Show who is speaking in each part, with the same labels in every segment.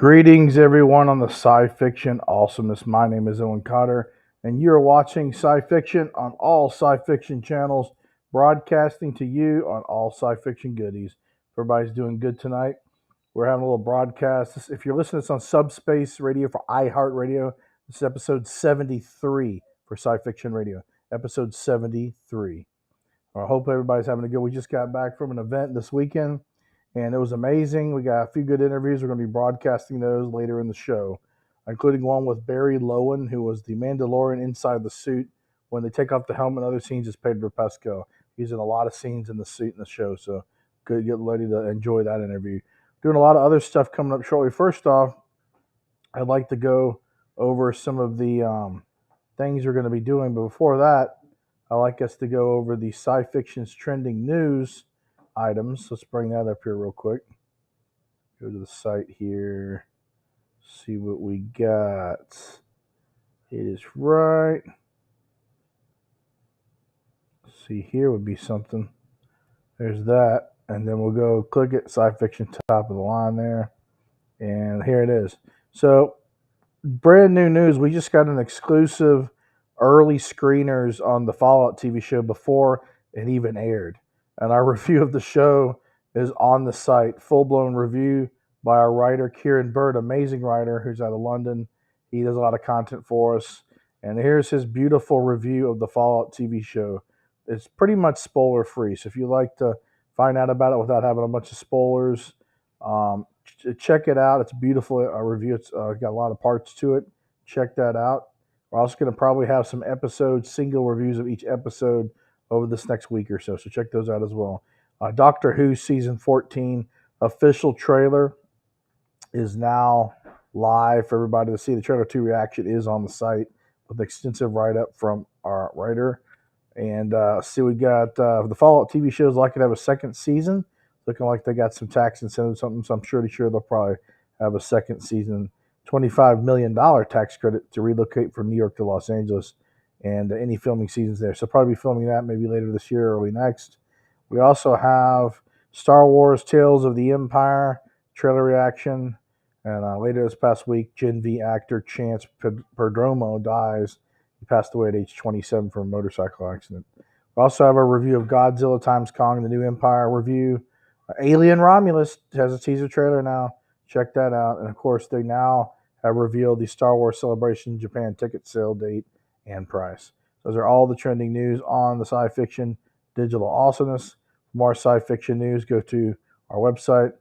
Speaker 1: Greetings, everyone, on the SciFiction awesomeness. My name is Owen Cotter, and you're watching SciFiction on all SciFiction channels, broadcasting to you on all SciFiction goodies. Everybody's doing good tonight. We're having a little broadcast. If you're listening to this on Subspace Radio for iHeartRadio, this is episode 73 for SciFiction Radio. Episode 73. I hope everybody's having a good. We just got back from an event this weekend, and it was amazing. We got a few good interviews. We're going to be broadcasting those later in the show, including one with Barry Lowen, who was the Mandalorian inside the suit. When they take off the helmet, other scenes is Pedro Pascal. He's in a lot of scenes in the suit in the show, so good. Get ready to enjoy that interview. Doing a lot of other stuff coming up shortly. First off, I'd like to go over some of the things we're going to be doing, but before that, I'd like us to go over the SciFiction's trending news items. Let's bring that up here real quick. Go to the site here. See what we got. It is right. See, here would be something. There's that. And then we'll go click it. SciFiction top of the line there. And here it is. So, brand new news. We just got an exclusive early screeners on the Fallout TV show before it even aired. And our review of the show is on the site. Full-blown review by our writer, Kieran Bird, amazing writer who's out of London. He does a lot of content for us. And here's his beautiful review of the Fallout TV show. It's pretty much spoiler-free. So if you like to find out about it without having a bunch of spoilers, check it out. It's beautiful. A review. It's got a lot of parts to it. Check that out. We're also going to probably have some episodes, single reviews of each episode over this next week or so. So check those out as well. Doctor Who Season 14 official trailer is now live for everybody to see. The trailer 2 reaction is on the site with an extensive write-up from our writer. And see, we got the Fallout TV shows like to have a second season. Looking like they got some tax incentives, something. So I'm pretty sure they'll probably have a second season. $25 million tax credit to relocate from New York to Los Angeles, and any filming seasons there. So probably be filming that maybe later this year or early next. We also have Star Wars Tales of the Empire trailer reaction. And later this past week, Gen V actor Chance Perdomo dies. He passed away at age 27 from a motorcycle accident. We also have a review of Godzilla x Kong, the New Empire review. Alien Romulus has a teaser trailer now. Check that out. And, of course, they now have revealed the Star Wars Celebration Japan ticket sale date and price. Those are all the trending news on the SciFiction digital awesomeness. For more SciFiction news, go to our website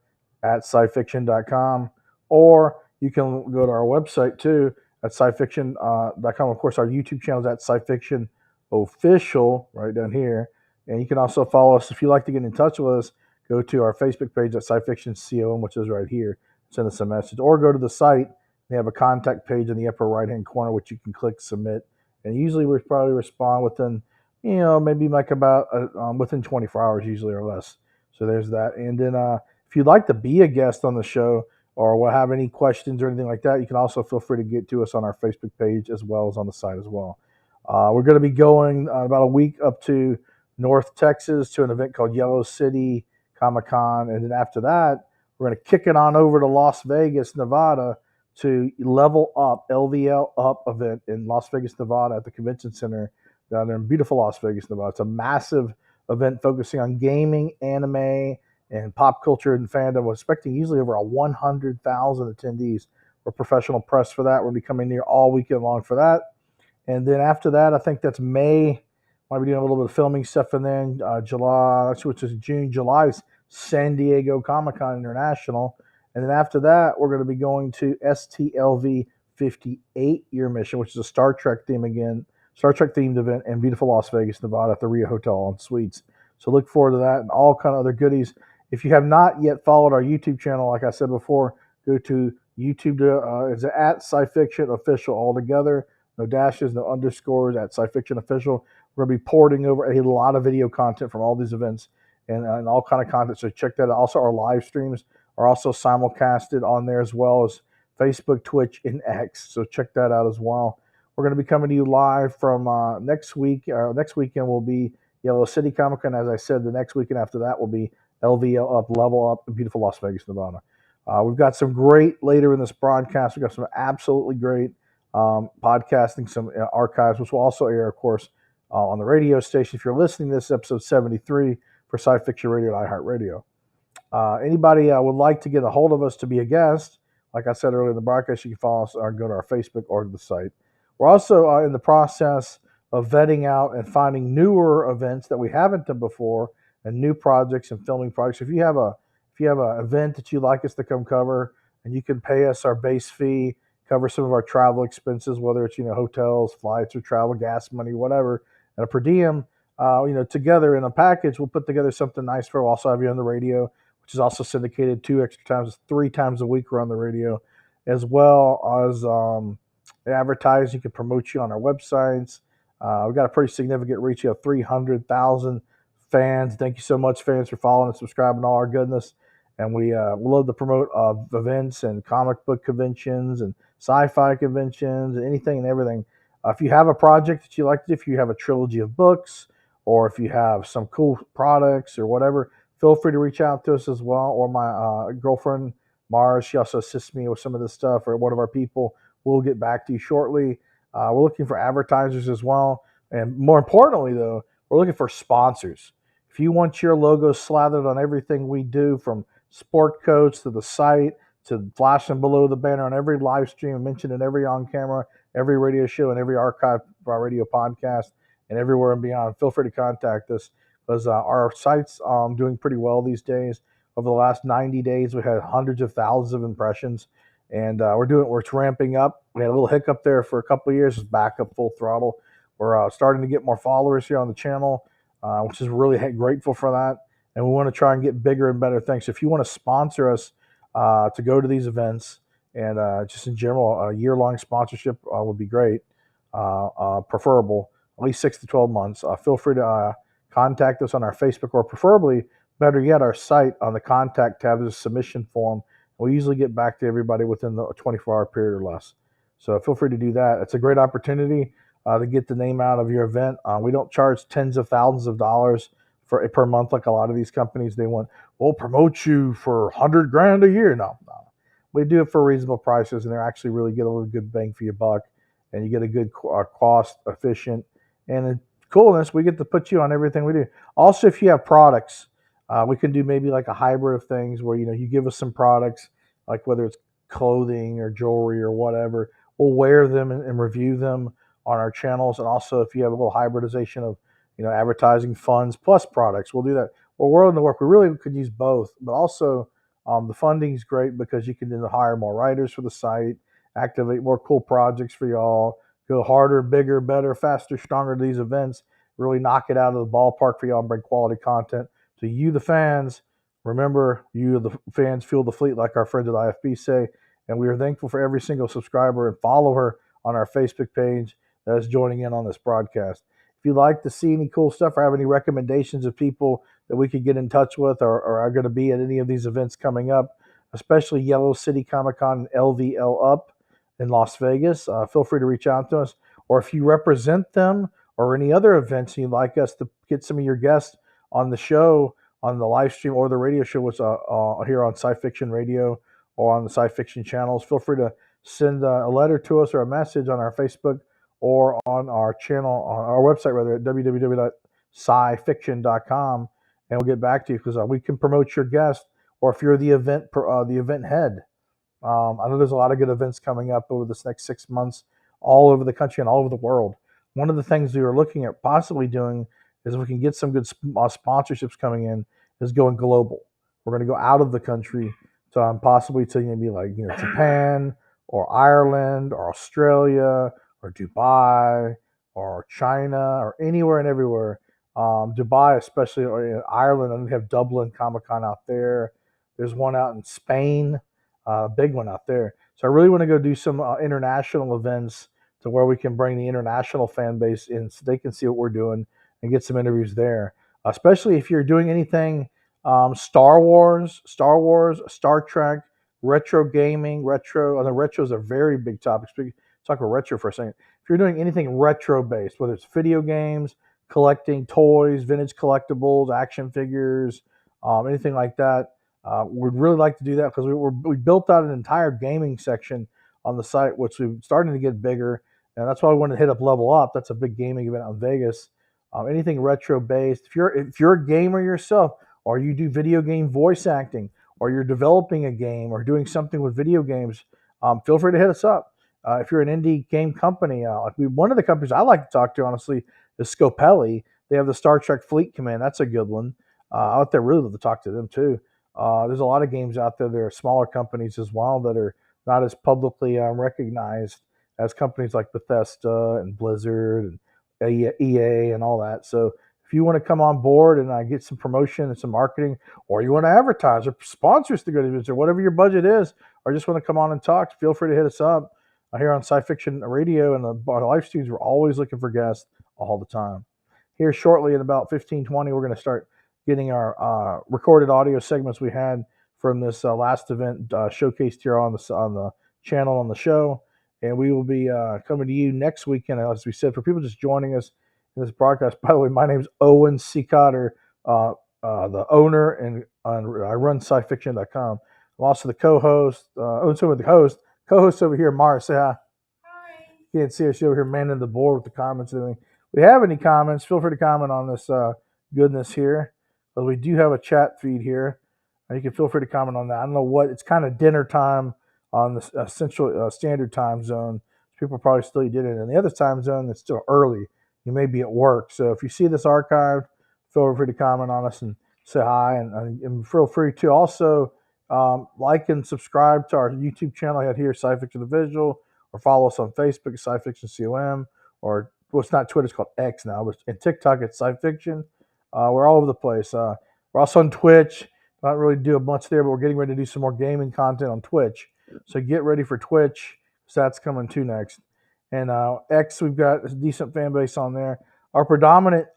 Speaker 1: at scifiction.com, or you can go to our website, too, at scifiction.com. Of course, our YouTube channel is at SciFiction Official right down here. And you can also follow us. If you'd like to get in touch with us, go to our Facebook page at SciFiction.com, which is right here. Send us a message. Or go to the site. They have a contact page in the upper right-hand corner, which you can click submit. And usually we probably respond within, maybe like about within 24 hours usually or less. So there's that. And then if you'd like to be a guest on the show or will have any questions or anything like that, you can also feel free to get to us on our Facebook page as well as on the site as well. We're going to be going about a week up to North Texas to an event called Yellow City Comic-Con. And then after that, we're going to kick it on over to Las Vegas, Nevada to Level Up, LVL Up event in Las Vegas, Nevada at the Convention Center down there in beautiful Las Vegas, Nevada. It's a massive event focusing on gaming, anime, and pop culture and fandom. We're expecting usually over 100,000 attendees. We're professional press for that. We'll be coming here all weekend long for that. And then after that, I think that's May. Might be doing a little bit of filming stuff, and then July, which is June, July's San Diego Comic-Con International. And then after that, we're going to be going to STLV 58-year mission, which is a Star Trek themed event in beautiful Las Vegas, Nevada at the Rio Hotel and Suites. So look forward to that and all kind of other goodies. If you have not yet followed our YouTube channel, like I said before, go to YouTube. It's at SciFiction Official all together. No dashes, no underscores, at SciFiction Official. We're going to be porting over a lot of video content from all these events and all kind of content. So check that out. Also, our live streams are also simulcasted on there as well as Facebook, Twitch, and X. So check that out as well. We're going to be coming to you live from next week. Next weekend will be Yellow City Comic-Con. As I said, the next weekend after that will be LVL Up, Level Up in beautiful Las Vegas, Nevada. We've got some great later in this broadcast. We've got some absolutely great podcasting, some archives, which will also air, of course, on the radio station. If you're listening to this, episode 73 for SciFiction Radio and iHeartRadio. Anybody would like to get a hold of us to be a guest, like I said earlier in the broadcast, you can follow us or go to our Facebook or to the site. We're also in the process of vetting out and finding newer events that we haven't done before and new projects and filming projects. If you have an event that you'd like us to come cover and you can pay us our base fee, cover some of our travel expenses, whether it's hotels, flights, or travel, gas money, whatever, and a per diem, together in a package, we'll put together something nice for. We'll also have you on the radio, which is also syndicated 3 times a week. We're on the radio, as well as advertise. You can promote you on our websites. We've got a pretty significant reach. You have 300,000 fans. Thank you so much, fans, for following and subscribing to all our goodness. And we love to promote events and comic book conventions and sci-fi conventions and anything and everything. If you have a project that you like to do, if you have a trilogy of books, or if you have some cool products or whatever, feel free to reach out to us as well. Or my girlfriend, Mars, she also assists me with some of this stuff, or one of our people. We'll get back to you shortly. We're looking for advertisers as well. And more importantly, though, we're looking for sponsors. If you want your logo slathered on everything we do, from sport coats to the site to flashing below the banner on every live stream, mentioned in every on camera, every radio show, and every archive for our radio podcast, and everywhere and beyond, feel free to contact us, because our site's doing pretty well these days. Over the last 90 days, we had hundreds of thousands of impressions, and we're ramping up. We had a little hiccup there for a couple of years. It's back up full throttle. We're starting to get more followers here on the channel, which is really grateful for that. And we want to try and get bigger and better things. So if you want to sponsor us to go to these events, and just in general, a year-long sponsorship would be great, preferable, at least 6 to 12 months. Feel free to contact us on our Facebook, or preferably, better yet, our site. On the contact tab, there's a submission form. We'll usually get back to everybody within the 24-hour period or less. So feel free to do that. It's a great opportunity to get the name out of your event. We don't charge tens of thousands of dollars per month like a lot of these companies. They want, we'll promote you for $100,000 a year. No. We do it for reasonable prices, and they actually really get a little good bang for your buck, and you get a good cost efficient. And in coolness, we get to put you on everything we do. Also, if you have products, we can do maybe like a hybrid of things where you give us some products, like whether it's clothing or jewelry or whatever. We'll wear them and review them on our channels. And also, if you have a little hybridization of advertising funds plus products, we'll do that. Well, we're in the work. We really could use both, but also the funding is great because you can then hire more writers for the site, activate more cool projects for y'all, go harder, bigger, better, faster, stronger to these events, really knock it out of the ballpark for y'all and bring quality content to you, the fans. Remember, you, the fans, fuel the fleet, like our friends at IFB say. And we are thankful for every single subscriber and follower on our Facebook page that is joining in on this broadcast. If you'd like to see any cool stuff or have any recommendations of people that we could get in touch with, or are going to be at any of these events coming up, especially Yellow City Comic Con and LVL Up in Las Vegas, feel free to reach out to us. Or if you represent them or any other events and you'd like us to get some of your guests on the show, on the live stream or the radio show, which here on SciFiction Radio or on the SciFiction channels, feel free to send a letter to us or a message on our Facebook or on our channel, on our website, rather, at www.scifiction.com, and we'll get back to you, because we can promote your guest, or if you're the event head. I know there's a lot of good events coming up over this next 6 months, all over the country and all over the world. One of the things we are looking at possibly doing is, if we can get some good sponsorships coming in, is going global. We're going to go out of the country to possibly to maybe like Japan or Ireland or Australia or Dubai or China or anywhere and everywhere. Dubai, especially, or in Ireland, and we have Dublin Comic Con out there. There's one out in Spain, big one out there. So I really want to go do some international events to where we can bring the international fan base in, so they can see what we're doing and get some interviews there. Especially if you're doing anything Star Wars, Star Trek, retro gaming, retro. The retro is a very big topic. Talk about retro for a second. If you're doing anything retro based, whether it's video games, collecting toys, vintage collectibles, action figures, anything like that, We'd really like to do that because we built out an entire gaming section on the site, which we're starting to get bigger, and that's why we want to hit up Level Up. That's a big gaming event out in Vegas. Anything retro based. If you're a gamer yourself, or you do video game voice acting, or you're developing a game, or doing something with video games, feel free to hit us up. If you're an indie game company, one of the companies I like to talk to, honestly, is Scopelli. They have the Star Trek Fleet Command. That's a good one. Out there, really love to talk to them too. There's a lot of games out there. There are smaller companies as well that are not as publicly recognized as companies like Bethesda and Blizzard and EA and all that. So if you want to come on board and get some promotion and some marketing, or you want to advertise or sponsors to go to events or whatever your budget is, or just want to come on and talk, feel free to hit us up. Here on SciFiction Radio and the live streams, we're always looking for guests all the time. Here shortly in about 15-20, we're going to start getting our recorded audio segments we had from this last event showcased here on the channel on the show, and we will be coming to you next weekend. As we said, for people just joining us in this broadcast. By the way, my name's Owen C. Cotter, the owner, and I run SciFiction.com. I'm also the co-host. Co-host over here, Mara. Say hi. Hi. You can't see her. She's over here manning the board with the comments and everything. If we have any comments, feel free to comment on this goodness here. But we do have a chat feed here. You can feel free to comment on that. I don't know what, it's kind of dinner time on the Central Standard Time Zone. People probably still did it. In the other time zone, it's still early. You may be at work. So if you see this archived, feel free to comment on us and say hi. And feel free to also like and subscribe to our YouTube channel out here, SciFiction the Visual, or follow us on Facebook, SciFiction.com, or well, it's not Twitter, it's called X now, but in TikTok, it's SciFiction. We're all over the place. We're also on Twitch. Not really do a bunch there, but we're getting ready to do some more gaming content on Twitch. So get ready for Twitch. So that's coming too next. And X, we've got a decent fan base on there. Our predominant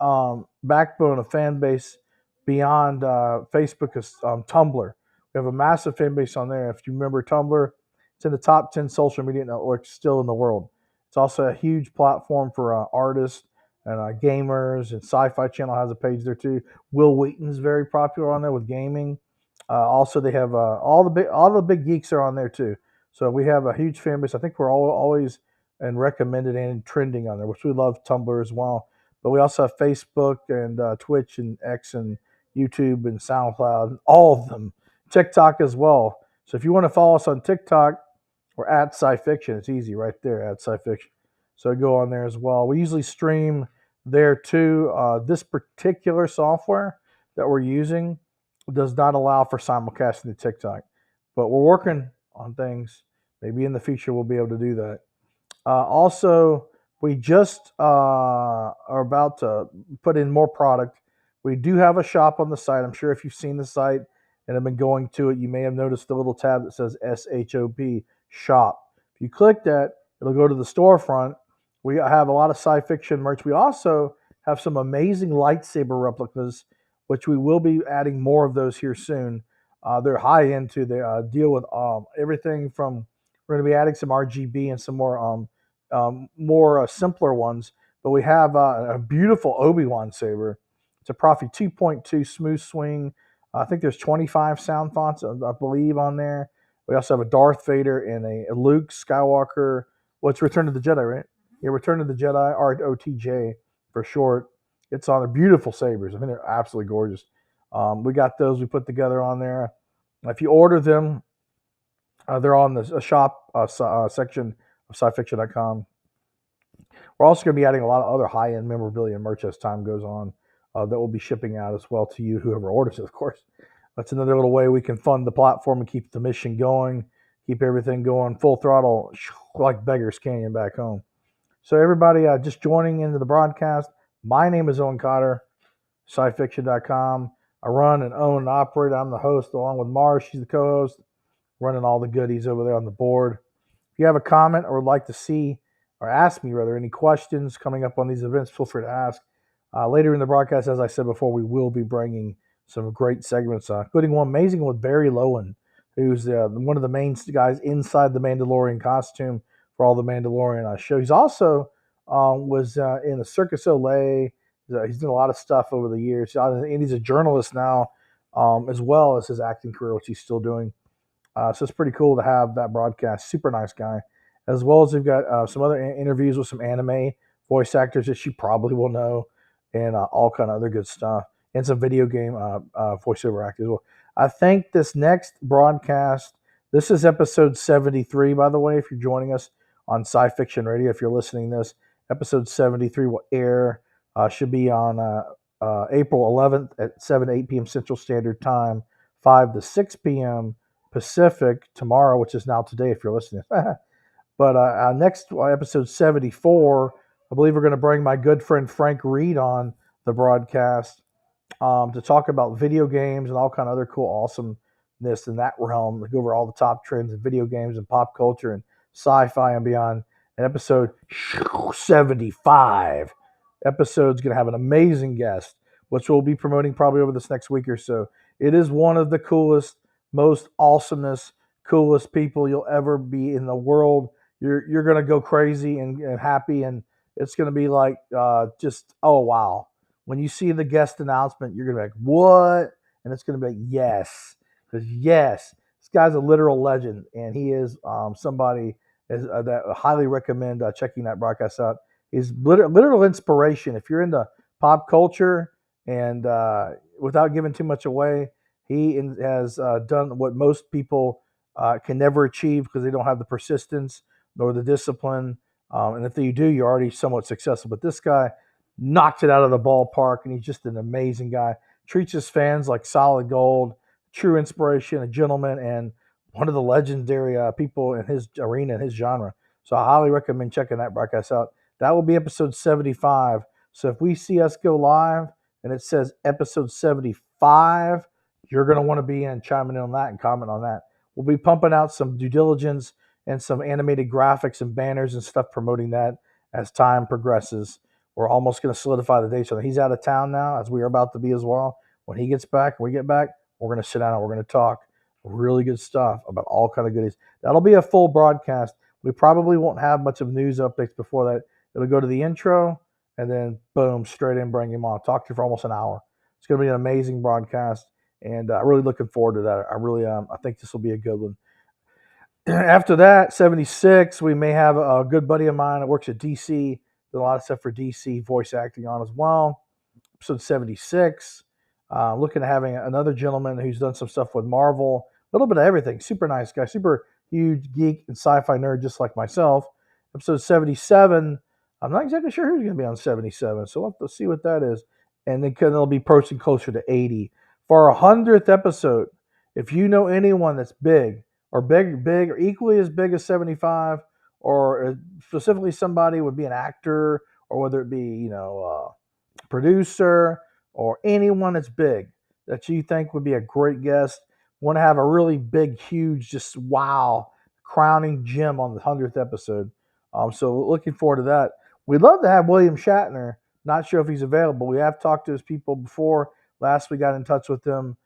Speaker 1: backbone of fan base beyond Facebook is Tumblr. We have a massive fan base on there. If you remember Tumblr, it's in the top 10 social media networks still in the world. It's also a huge platform for artists and gamers, and Sci-Fi Channel has a page there too. Will Wheaton's very popular on there with gaming. Also, they have all the big geeks are on there too. So we have a huge fan base. I think we're always and recommended and trending on there, which we love Tumblr as well. But we also have Facebook and Twitch and X and YouTube and SoundCloud, all of them. TikTok as well. So if you want to follow us on TikTok, we're at SciFiction. It's easy right there, at SciFiction. So go on there as well. We usually stream there too. This particular software that we're using does not allow for simulcasting to TikTok, but we're working on things. Maybe in the future we'll be able to do that. Also, we just are about to put in more product. We do have a shop on the site. I'm sure if you've seen the site and have been going to it, you may have noticed the little tab that says SHOP, shop. If you click that, it'll go to the storefront. We have a lot of SciFiction merch. We also have some amazing lightsaber replicas, which we will be adding more of those here soon. They're high end too. They deal with everything from, we're going to be adding some RGB and some more simpler ones. But we have a beautiful Obi-Wan saber. It's a Profi 2.2 smooth swing. I think there's 25 sound fonts, I believe, on there. We also have a Darth Vader and a Luke Skywalker. Well, it's Return of the Jedi, right? Yeah, Return of the Jedi, ROTJ for short. It's on. They're beautiful sabers. I mean, they're absolutely gorgeous. We got those we put together on there. If you order them, they're on the shop section of SciFiction.com. We're also going to be adding a lot of other high-end memorabilia and merch as time goes on that we'll be shipping out as well to you, whoever orders it, of course. That's another little way we can fund the platform and keep the mission going, keep everything going full throttle like Beggars Canyon back home. So everybody just joining into the broadcast, my name is Owen Cotter, SciFiction.com. I run and own and operate. I'm the host along with Mars. She's the co-host, running all the goodies over there on the board. If you have a comment or would like to see or ask me, rather, any questions coming up on these events, feel free to ask. Later in the broadcast, as I said before, we will be bringing some great segments, including one amazing one with Barry Lowen, who's one of the main guys inside the Mandalorian costume for all the Mandalorian show. He's also was in the Circus Olay. He's done a lot of stuff over the years. And he's a journalist now as well as his acting career, which he's still doing. So it's pretty cool to have that broadcast. Super nice guy. As well as we've got some other interviews with some anime voice actors that you probably will know, and all kind of other good stuff, and some video game voiceover actors as well. I think this next broadcast, this is episode 73, by the way, if you're joining us on SciFiction Radio, if you're listening to this, episode 73 will air, should be on April 11th at 7 to 8 p.m. Central Standard Time, 5 to 6 p.m. Pacific tomorrow, which is now today if you're listening. But next episode 74, I believe we're going to bring my good friend Frank Reed on the broadcast to talk about video games and all kind of other cool awesomeness in that realm. To go over all the top trends in video games and pop culture and sci-fi and beyond. And episode 75 episode's going to have an amazing guest, which we'll be promoting probably over this next week or so. It is one of the coolest, most awesomeness, coolest people you'll ever be in the world. You're going to go crazy and happy, and it's going to be like just, oh, wow. When you see the guest announcement, you're going to be like, what? And it's going to be like, yes. Because, yes, this guy's a literal legend, and he is somebody that I highly recommend checking that broadcast out. He's literal inspiration. If you're into pop culture and without giving too much away, he has done what most people can never achieve because they don't have the persistence nor the discipline. And if you do, you're already somewhat successful. But this guy knocks it out of the ballpark, and he's just an amazing guy. Treats his fans like solid gold, true inspiration, a gentleman, and one of the legendary people in his arena, in his genre. So I highly recommend checking that broadcast out. That will be episode 75. So if we see us go live and it says episode 75, you're going to want to be in, chiming in on that and comment on that. We'll be pumping out some due diligence and some animated graphics and banners and stuff promoting that as time progresses. We're almost going to solidify the date. So he's out of town now, as we are about to be as well. When he gets back, when we get back, we're going to sit down and we're going to talk really good stuff about all kind of goodies. That'll be a full broadcast. We probably won't have much of news updates before that. It'll go to the intro, and then boom, straight in, bring him on. Talk to you for almost an hour. It's going to be an amazing broadcast, and I'm really looking forward to that. I think this will be a good one. After that, 76, we may have a good buddy of mine that works at DC. Did a lot of stuff for DC, voice acting on as well. Episode 76. Looking at having another gentleman who's done some stuff with Marvel. A little bit of everything. Super nice guy. Super huge geek and sci-fi nerd just like myself. Episode 77. I'm not exactly sure who's going to be on 77, so we'll have to see what that is. And then it'll be approaching closer to 80. For our 100th episode, if you know anyone that's big, or equally as big as 75, or specifically somebody would be an actor, or whether it be, producer, or anyone that's big that you think would be a great guest, want to have a really big, huge, just wow, crowning gem on the 100th episode. So looking forward to that. We'd love to have William Shatner. Not sure if he's available. We have talked to his people before. Last we got in touch with him.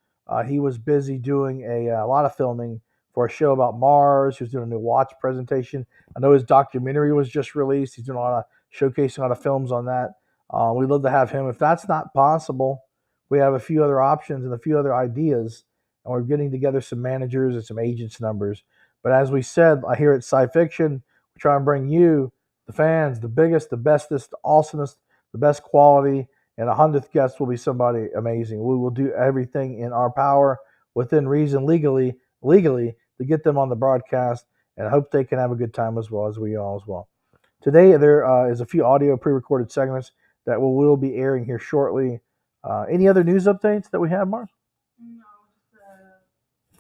Speaker 1: He was busy doing a lot of filming for a show about Mars. He was doing a new watch presentation. I know his documentary was just released. He's doing a lot of showcasing a lot of films on that. We'd love to have him. If that's not possible, we have a few other options and a few other ideas, and we're getting together some managers and some agents' numbers. But as we said, here at SciFiction, we try and bring you, the fans, the biggest, the bestest, the awesomest, the best quality, and a 100th guest will be somebody amazing. We will do everything in our power, within reason, legally, to get them on the broadcast, and I hope they can have a good time as well as we all as well. Today, there is a few audio pre-recorded segments that will be airing here shortly. Any other news updates that we have, Mark?
Speaker 2: No,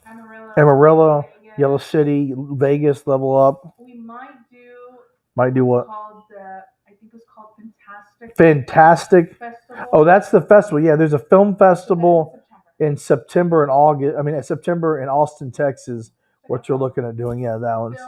Speaker 2: just
Speaker 1: Amarillo, Yellow City, Vegas, level up.
Speaker 2: We might do.
Speaker 1: Might do what?
Speaker 2: I think it's called
Speaker 1: Fantastic
Speaker 2: Festival.
Speaker 1: Oh, that's the festival. Yeah, there's a film festival in September and August. I mean, September in Austin, Texas. What you're looking at doing? Yeah, that one's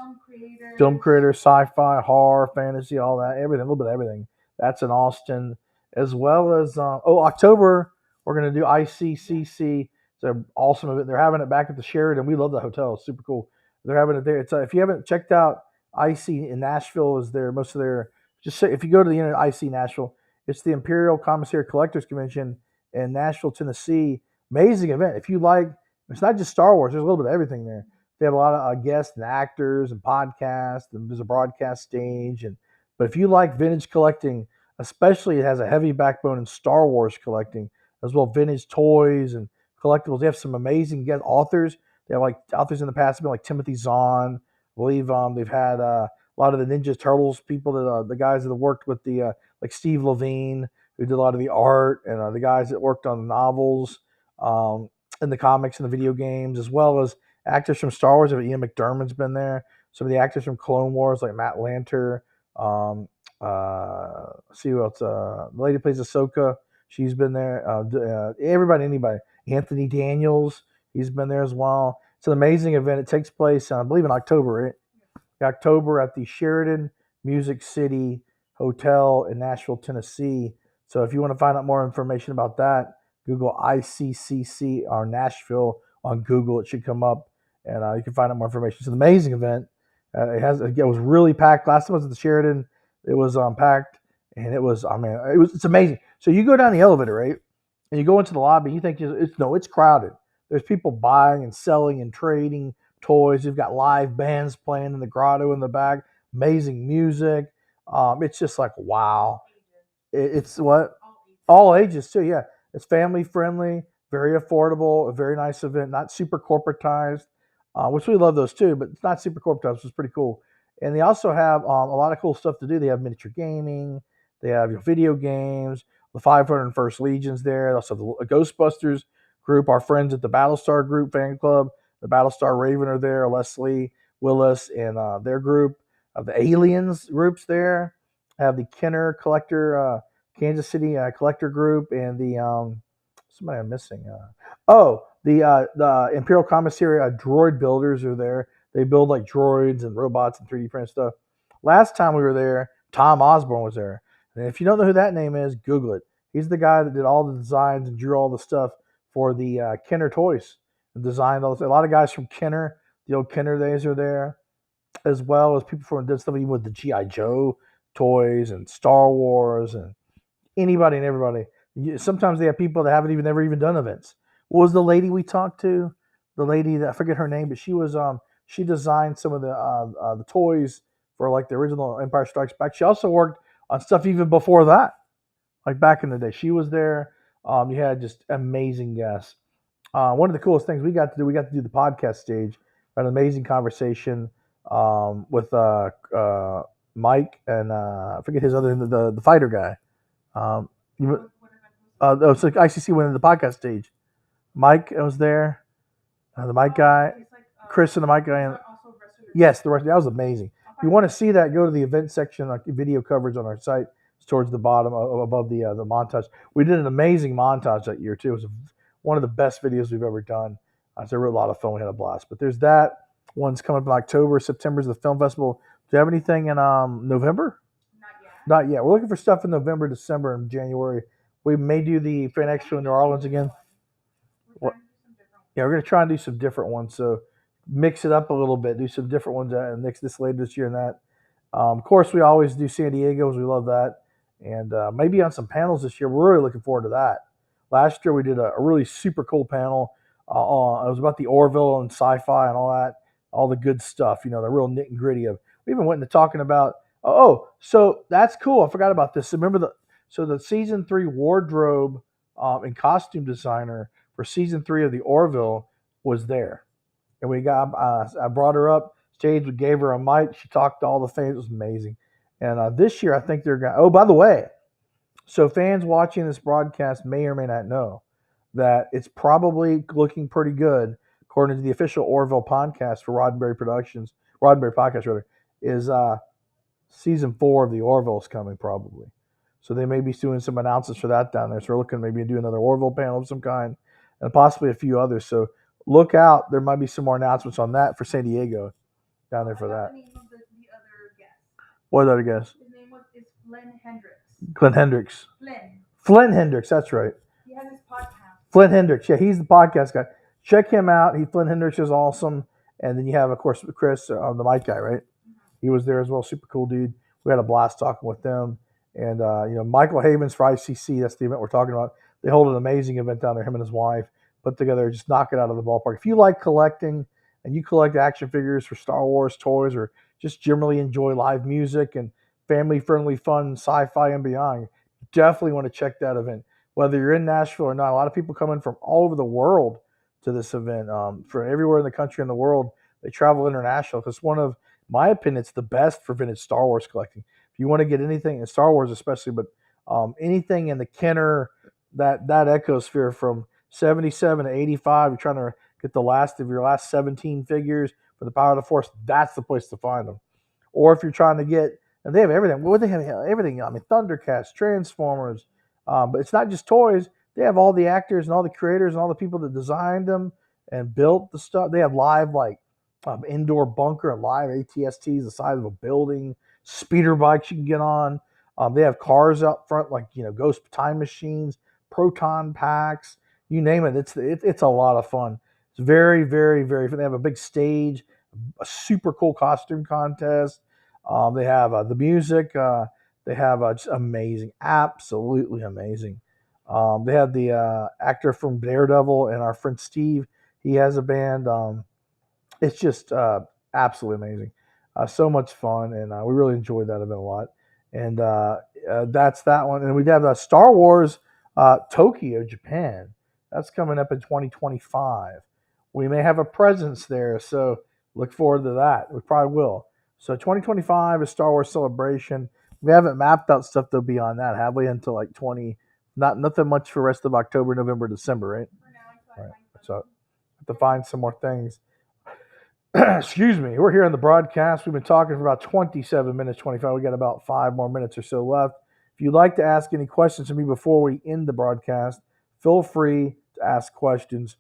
Speaker 1: film creators, sci-fi, horror, fantasy, all that, everything, a little bit of everything. That's in Austin, as well as October. We're gonna do ICCC. It's an awesome event. They're having it back at the Sheraton. We love the hotel. It's super cool. They're having it there. It's if you haven't checked out IC in Nashville, is there most of their just say if you go to the internet IC Nashville, it's the Imperial Commissary Collectors Convention in Nashville, Tennessee. Amazing event. If you like, it's not just Star Wars. There's a little bit of everything there. They have a lot of guests and actors and podcasts, and there's a broadcast stage. But if you like vintage collecting, especially it has a heavy backbone in Star Wars collecting, as well vintage toys and collectibles. They have some amazing guest authors. They have like authors in the past, have been like Timothy Zahn. I believe they've had a lot of the Ninja Turtles people, that the guys that have worked with the like Steve Levine, who did a lot of the art, and the guys that worked on the novels, um, and the comics and the video games, as well as actors from Star Wars. Ian McDermott's been there. Some of the actors from Clone Wars, like Matt Lanter. See who else? The lady who plays Ahsoka. She's been there. Everybody, anybody. Anthony Daniels. He's been there as well. It's an amazing event. It takes place, I believe, in October. Right? October at the Sheridan Music City Hotel in Nashville, Tennessee. So if you want to find out more information about that, Google ICCC or Nashville on Google. It should come up, and you can find out more information. It's an amazing event. It was really packed. Last time I was at the Sheridan, it was packed, and it's amazing. So you go down the elevator, right, and you go into the lobby. You think it's crowded. There's people buying and selling and trading toys. You've got live bands playing in the grotto in the back. Amazing music. It's just like wow. It's what all ages too. Yeah, it's family friendly, very affordable, a very nice event. Not super corporatized, which we love those too. But it's not super corporatized, which is pretty cool. And they also have a lot of cool stuff to do. They have miniature gaming. They have your video games. The 501st Legion's there. They also have the Ghostbusters group. Our friends at the Battlestar group fan club, the Battlestar Raven are there. Leslie Willis and their group. The Aliens groups there. Have the Kenner Collector, Kansas City Collector Group, and the somebody I'm missing. The Imperial Commissary droid builders are there. They build like droids and robots and 3D print stuff. Last time we were there, Tom Osborne was there. And if you don't know who that name is, Google it. He's the guy that did all the designs and drew all the stuff for the Kenner toys. And designed all this. A lot of guys from Kenner, the old Kenner days, are there, as well as people from did stuff even with the G.I. Joe toys and Star Wars and anybody and everybody. Sometimes they have people that haven't never even done events. What was the lady we talked to? The lady that I forget her name, but she designed some of the toys for like the original Empire Strikes Back. She also worked on stuff even before that, like back in the day. She was there. You had just amazing guests. One of the coolest things we got to do the podcast stage. An amazing conversation with Mike and I forget his other the fighter guy. It's like ICC went in the podcast stage. Mike was there. The Mike guy, Chris and the Mike guy. And, yes, the rest. That was amazing. If you want to see that, go to the event section, like video coverage on our site. It's towards the bottom above the montage. We did an amazing montage that year too. It was one of the best videos we've ever done. It's a lot of fun. We had a blast. But there's that. One's coming up in October. September is the film festival. Do you have anything in November? Not yet. We're looking for stuff in November, December, and January. We may do the Fan Expo in New Orleans again. Yeah, we're going to try and do some different ones. So mix it up a little bit. Do some different ones this later this year and that. Of course, we always do San Diego. We love that. And maybe on some panels this year. We're really looking forward to that. Last year, we did a really super cool panel. It was about the Orville and sci-fi and all that, all the good stuff, the real nit and gritty of. We even went into talking about, so that's cool. I forgot about this. Remember the season 3 wardrobe and costume designer for season 3 of the Orville was there. And I brought her up stage. We gave her a mic. She talked to all the fans. It was amazing. And this year, I think they're going to, by the way, so fans watching this broadcast may or may not know that it's probably looking pretty good, according to the official Orville podcast for Roddenberry Podcast rather, is season 4 of the Orville is coming probably. So they may be doing some announcements for that down there. So we're looking maybe to do another Orville panel of some kind, and possibly a few others. So look out. There might be some more announcements on that for San Diego down there for that.
Speaker 2: The other guest.
Speaker 1: What other guest?
Speaker 2: His name is Glenn Hendricks.
Speaker 1: Glenn Hendricks. Flynn Hendricks, that's right.
Speaker 2: He has his podcast.
Speaker 1: Flynn Hendricks, yeah, he's the podcast guy. Check him out. Flynn Hendricks is awesome. And then you have, of course, Chris, the mic guy, right? Mm-hmm. He was there as well. Super cool dude. We had a blast talking with them. And, Michael Havens for ICC, that's the event we're talking about. They hold an amazing event down there, him and his wife. put together, just knock it out of the ballpark. If you like collecting and you collect action figures for Star Wars toys, or just generally enjoy live music and family-friendly fun, sci-fi and beyond, definitely want to check that event. Whether you're in Nashville or not, a lot of people come in from all over the world to this event, from everywhere in the country and the world. They travel international because one of my opinion, it's the best for vintage Star Wars collecting. If you want to get anything in Star Wars, especially, but anything in the Kenner, that ecosphere from 77 to 85, you're trying to get the last of your last 17 figures for the Power of the Force. That's the place to find them. Or if you're trying to get, and they have everything. What they have everything. I mean, Thundercats, Transformers, but it's not just toys. They have all the actors and all the creators and all the people that designed them and built the stuff. They have live indoor bunker and live ATSTs the size of a building, speeder bikes you can get on. They have cars out front like ghost time machines, proton packs, you name it. It's a lot of fun. It's very, very, very fun. They have a big stage, a super cool costume contest. They have the music. They have just amazing, absolutely amazing. They have the actor from Daredevil and our friend Steve. He has a band. It's just absolutely amazing. So much fun, and we really enjoyed that event a lot. And that's that one. And we have Star Wars Tokyo, Japan. That's coming up in 2025. We may have a presence there, so look forward to that. We probably will. So 2025 is Star Wars Celebration. We haven't mapped out stuff though beyond that, have we? Until like 20, nothing much for the rest of October, November, December, right?
Speaker 2: For now,
Speaker 1: Right. So I have to find some more things. Excuse me. We're here on the broadcast. We've been talking for about 27 minutes, 25. We got about 5 more minutes or so left. If you'd like to ask any questions of me before we end the broadcast, feel free to ask questions.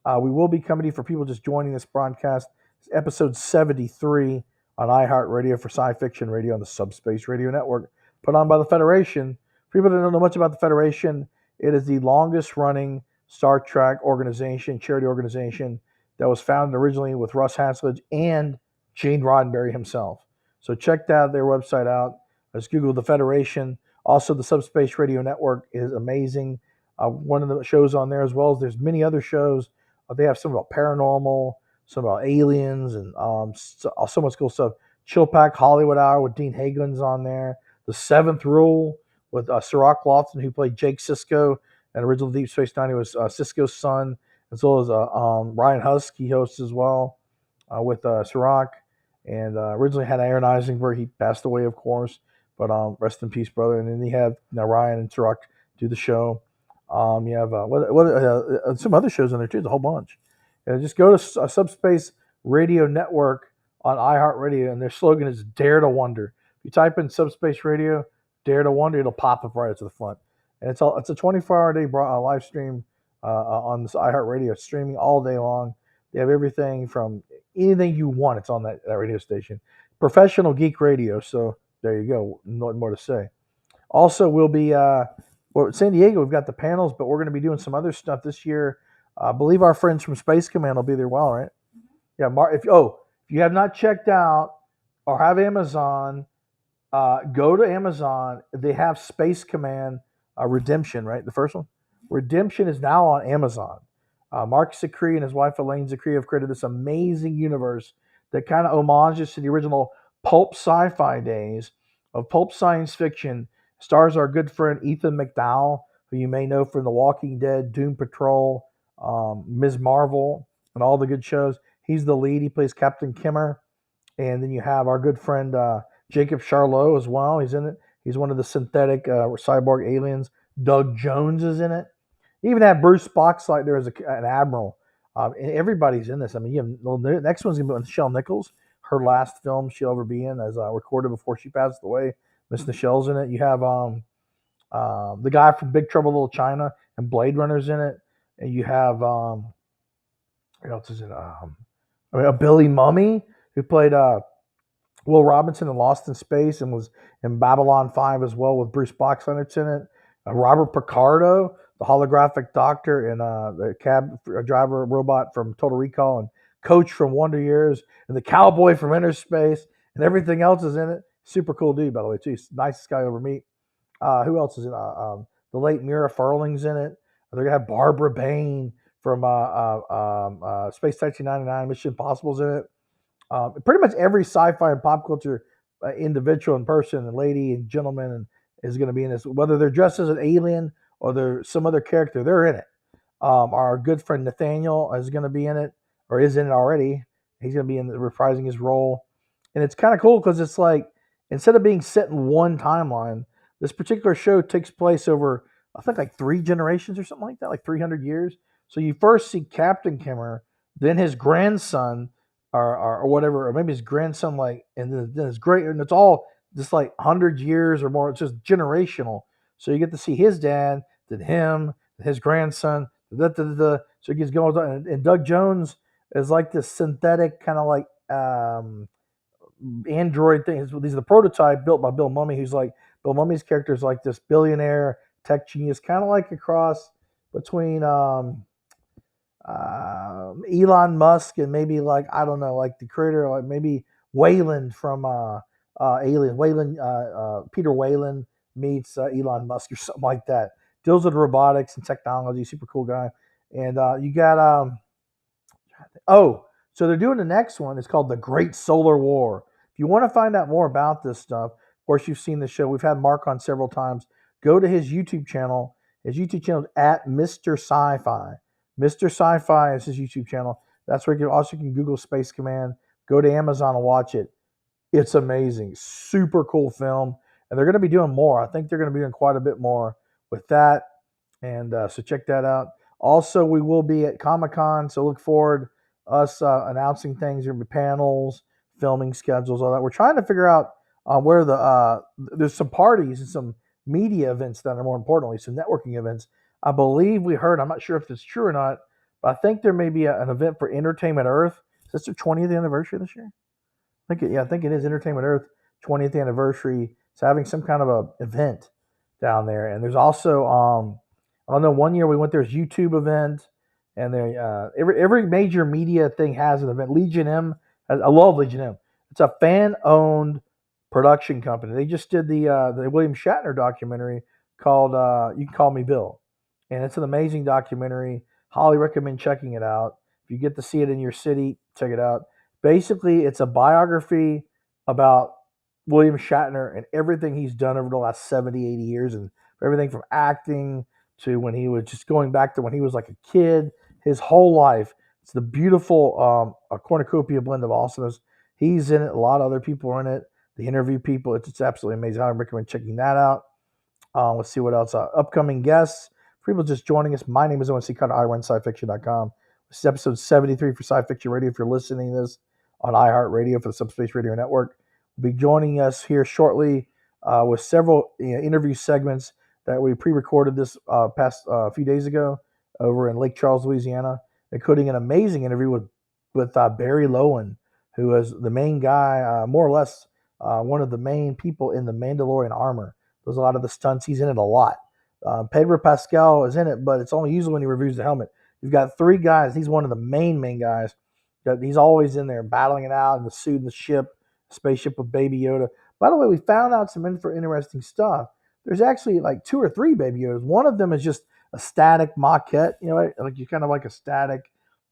Speaker 1: We will be coming to you for people just joining this broadcast. It's episode 73 on iHeartRadio for SciFiction Radio on the Subspace Radio Network, put on by the Federation. For people that don't know much about the Federation, it is the longest running Star Trek organization, charity organization, that was founded originally with Russ Hansledge and Gene Roddenberry himself. So check their website out. Just Google the Federation. Also, the Subspace Radio Network is amazing. One of the shows on there, as well as there's many other shows. They have some about paranormal, some about aliens, and so much cool stuff. Chill Pack Hollywood Hour with Dean Hagelin's on there. The Seventh Rule with Sirach Lofton, who played Jake Sisko, and original Deep Space Nine. He was Sisko's son, as well as Ryan Husk. He hosts as well with Sirach. And originally had Aaron Eisenberg. He passed away, of course, but rest in peace, brother. And then you have Ryan and Sirach do the show. You have some other shows on there too. There's a whole bunch. Just go to Subspace Radio Network on iHeartRadio, and their slogan is "Dare to Wonder." If you type in Subspace Radio, "Dare to Wonder," it'll pop up right to the front. And it's a 24-hour day live stream on this iHeartRadio, streaming all day long. They have everything from anything you want. It's on that radio station. Professional geek radio. So there you go. Nothing more to say. Also, we'll be San Diego. We've got the panels, but we're going to be doing some other stuff this year. I believe our friends from Space Command will be there. Well, right? Yeah. If you have not checked out or have Amazon, go to Amazon. They have Space Command Redemption, right? The first one. Redemption is now on Amazon. Mark Zicree and his wife Elaine Zicree have created this amazing universe that kind of homages to the original pulp sci-fi days of pulp science fiction. Stars our good friend Ethan McDowell, who you may know from The Walking Dead, Doom Patrol, Ms. Marvel, and all the good shows. He's the lead. He plays Captain Kimmer. And then you have our good friend Jacob Charlot as well. He's in it. He's one of the synthetic cyborg aliens. Doug Jones is in it. You even have Bruce Boxlight there as an admiral. And everybody's in this. I mean, the next one's going to be Nichelle Nichols, her last film she'll ever be in, as recorded before she passed away. Miss Nichelle's in it. You have the guy from Big Trouble in Little China and Blade Runner's in it. And you have, what else is it? Billy Mummy, who played Will Robinson in Lost in Space and was in Babylon 5 as well with Bruce Boxleitner's in it. Robert Picardo, the holographic doctor and the cab driver robot from Total Recall, and Coach from Wonder Years, and the cowboy from Inner Space, and everything else is in it. Super cool dude, by the way, too. He's the nicest guy I ever meet. Who else is in it? The late Mira Furling's in it. They're going to have Barbara Bain from Space Taxi 99, Mission Impossible's in it. Pretty much every sci-fi and pop culture individual and person and lady and gentleman is going to be in this, whether they're dressed as an alien or they're some other character, they're in it. Our good friend Nathaniel is going to be in it, or is in it already. He's going to be in reprising his role, and it's kind of cool because it's like instead of being set in one timeline, this particular show takes place over I think like 3 generations or something like that, like 300 years. So you first see Captain Kimmer, then his grandson, or whatever, or maybe his grandson, like, and then his great, and it's all just like 100 years or more. It's just generational. So you get to see his dad, then him, his grandson, da, da, da, da. So it gets going on. And Doug Jones is like this synthetic kind of like android thing. These are the prototype built by Bill Mummy, who's like Bill Mummy's character is like this billionaire tech genius, kind of like a cross between Elon Musk and maybe like I don't know, like the creator, like maybe Wayland from Alien. Wayland, Peter Wayland meets Elon Musk or something like that. Deals with robotics and technology. Super cool guy. And you got oh, so they're doing the next one. It's called The Great Solar War. If you want to find out more about this stuff, of course, you've seen the show. We've had Mark on several times. Go to his YouTube channel. His YouTube channel is at Mr. Sci-Fi. Mr. Sci-Fi is his YouTube channel. That's where you can Google Space Command. Go to Amazon and watch it. It's amazing. Super cool film. And they're going to be doing more. I think they're going to be doing quite a bit more with that. And so check that out. Also, we will be at Comic-Con, so look forward us announcing things. There'll be panels, filming schedules, all that. We're trying to figure out where there's some parties and some media events that are more importantly, some networking events. I believe we heard, I'm not sure if it's true or not, but I think there may be an event for Entertainment Earth. Is this their 20th anniversary this year? I think it is Entertainment Earth 20th anniversary. It's having some kind of a event down there. And there's also I don't know, one year we went there's YouTube event, and every major media thing has an event. Legion M, I love Legion M. It's a fan-owned production company. They just did the William Shatner documentary called "You Can Call Me Bill," and it's an amazing documentary. Highly recommend checking it out. If you get to see it in your city, check it out. Basically, it's a biography about William Shatner and everything he's done over the last 70, 80 years, and everything from acting to when he was just going back to when he was like a kid, his whole life. It's the beautiful a cornucopia blend of awesomeness. He's in it. A lot of other people are in it. The interview people. It's absolutely amazing. I recommend checking that out. Let's see what else. Upcoming guests. For people just joining us, my name is Owen C. Carter. I run SciFiction.com. This is episode 73 for SciFiction Radio. If you're listening to this on iHeartRadio for the Subspace Radio Network, will be joining us here shortly with several interview segments that we pre-recorded this past few days ago over in Lake Charles, Louisiana, including an amazing interview with Barry Lowen, who is the main guy, more or less one of the main people in the Mandalorian armor. Does a lot of the stunts. He's in it a lot. Pedro Pascal is in it, but it's only usually when he reviews the helmet. You've got 3 guys. He's one of the main guys. He's always in there battling it out in the suit and the ship, spaceship with Baby Yoda. By the way, we found out some interesting stuff. There's actually like 2 or 3 Baby Yodas. One of them is just a static maquette, like you kind of like a static.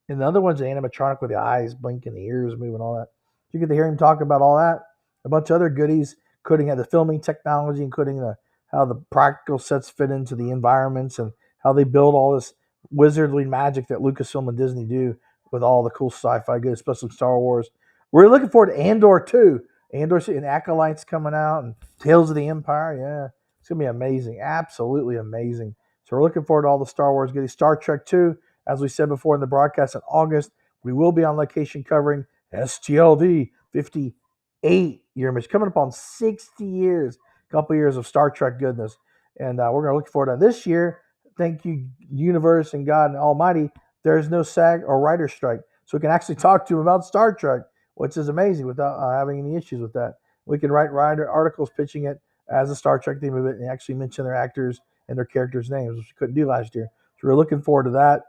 Speaker 1: And the other one's an animatronic with the eyes blinking, the ears moving, all that. You get to hear him talk about all that. A bunch of other goodies, including the filming technology, including how the practical sets fit into the environments and how they build all this wizardly magic that Lucasfilm and Disney do with all the cool sci-fi goods, especially Star Wars. We're looking forward to Andor 2. Andor and Acolyte's coming out, and Tales of the Empire. Yeah, it's going to be amazing. Absolutely amazing. So we're looking forward to all the Star Wars goodies. Star Trek 2, as we said before in the broadcast in August, we will be on location covering STLD 58-year mission. Coming up on 60 years, a couple years of Star Trek goodness. And we're going to look forward to this year. Thank you, universe and God and Almighty. There's no SAG or writer strike. So we can actually talk to them about Star Trek, which is amazing without having any issues with that. We can write articles pitching it as a Star Trek theme of it and actually mention their actors and their characters' names, which we couldn't do last year. So we're looking forward to that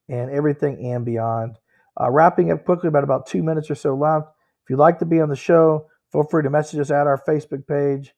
Speaker 1: and everything and beyond. Wrapping up quickly, about 2 minutes or so left. If you'd like to be on the show, feel free to message us at our Facebook page.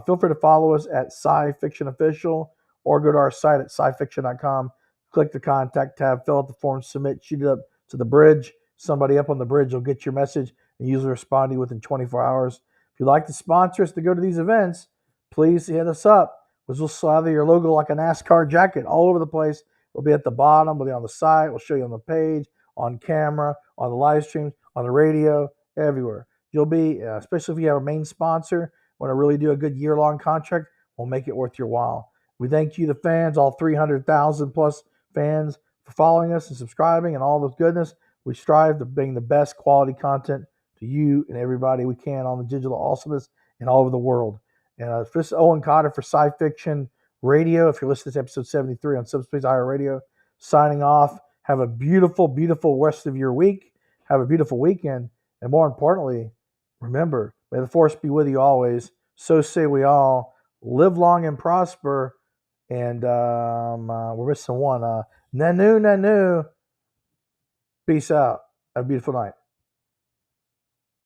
Speaker 1: Feel free to follow us at SciFiction Official or go to our site at scifiction.com. click the contact tab, fill out the form, submit, shoot it up to the bridge. Somebody up on the bridge will get your message and usually respond to you within 24 hours. If you'd like to sponsor us to go to these events, please hit us up. We'll slather your logo like a NASCAR jacket all over the place. It'll be at the bottom, it'll be on the site, we'll show you on the page, on camera, on the live streams, on the radio, everywhere. You'll be, especially if you have a main sponsor, want to really do a good year-long contract, we'll make it worth your while. We thank you, the fans, all 300,000 plus fans, for following us and subscribing and all the goodness. We strive to bring the best quality content to you and everybody we can on the digital awesomeness and all over the world. And this is Owen Cotter for SciFiction Radio. If you're listening to episode 73 on Subspace IR Radio, signing off. Have a beautiful, beautiful rest of your week. Have a beautiful weekend. And more importantly, remember, may the force be with you always. So say we all. Live long and prosper. And we're missing one. Nanu, Nanu. Peace out. Have a beautiful night.